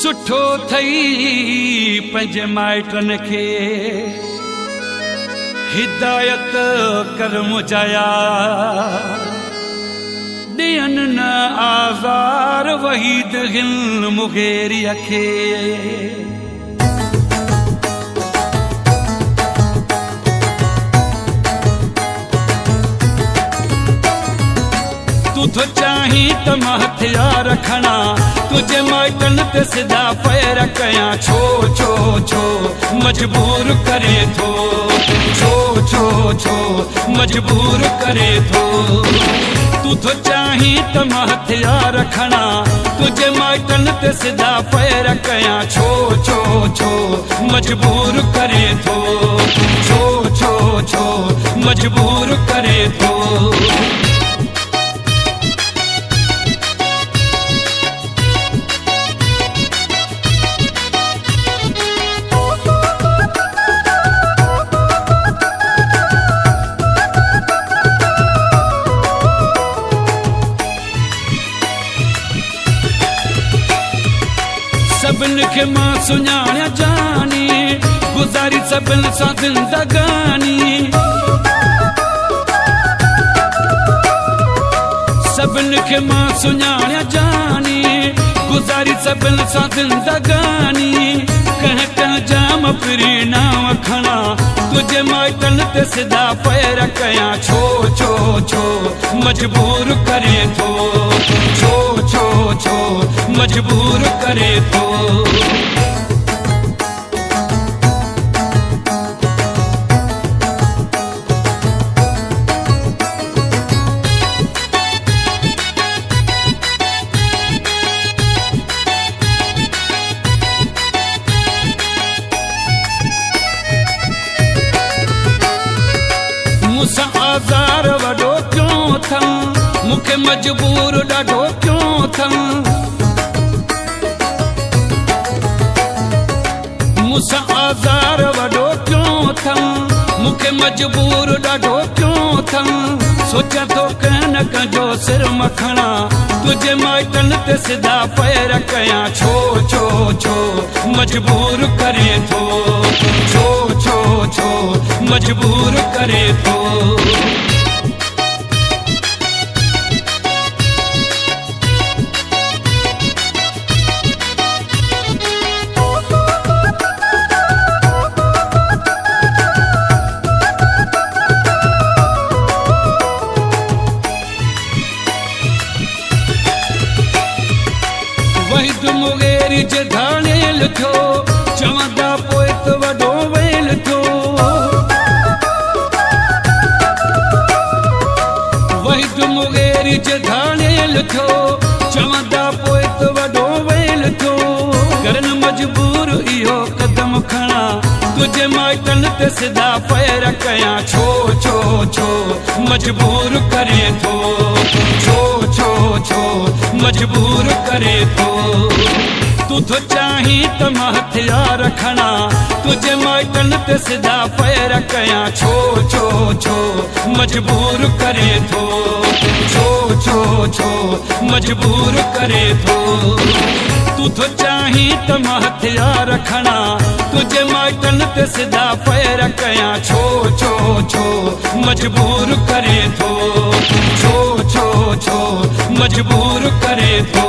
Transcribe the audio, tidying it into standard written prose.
सुठो थई पंहिंजे माइटनि खे हिदायत कर मुजाया ॾियनि न आज़ार वहीद हिन मुगेरीअ खे तू तो चाहीं त मां हथियार खणा तुझे माइटनि ते सिधा पैर कयां छो छो छो मजबूर करे थो छो छो छो मजबूर करे थो तू तो चाहीं त मां हथियार खणा तुझे माइटनि ते सिधा पैर कयां छो छो छो मजबूर करे थो छो छो छो मजबूर करे थो सभिनी खे मां सुञाणिया जानी गुज़ारी सभिनी सां ज़िंदगानी सभिनी खे मां सुञाणिया जानी गुज़ारी सभिनी सां ज़िंदगानी कंहिं कंहिं जाम फिरी नाव खणा तुझे माइटनि ते सिधा पैर कयां छो छो छो मजबूर करे थो छो छो छो मजबूर करे थो मूंसां आज़ार वॾो क्यों अथम मूंखे मजबूर ॾाढो क्यों अथम मूंसां आज़ार वॾो क्यों अथम मूंखे मजबूर ॾाढो क्यों अथम सोचां थो कंहिं न कंहिंजो सिर मखणा तुझे माइटनि ते सिधा पैर कयां छो छो छो मजबूर करे थो छो छो छो मजबूर करे थो वहीद मुगेरी जे धाणेल थियो चवंदा पोइ त वॾो वेल थियो वहीद मुगेरी जे धाणेल थियो चवंदा पोइ त वॾो वेल थियो करन मजबूर इहो कदम खणा तुझे माइटनि ते सिधा पैर कयां छो छो छो मजबूर करे थो छो छो छो मजबूर करे थो तू तो चाहीं त मां हथियार खणा तुझे माइटनि ते सिधा पैर कयां छो छो छो मजबूर करे थो छो छो छो मजबूर करे थो तू तो चाहीं त मां हथियार खणा तुझे माइटनि ते सिधा पैर कयां छो छो छो मजबूर करे थो छो छो छो मजबूर करे थो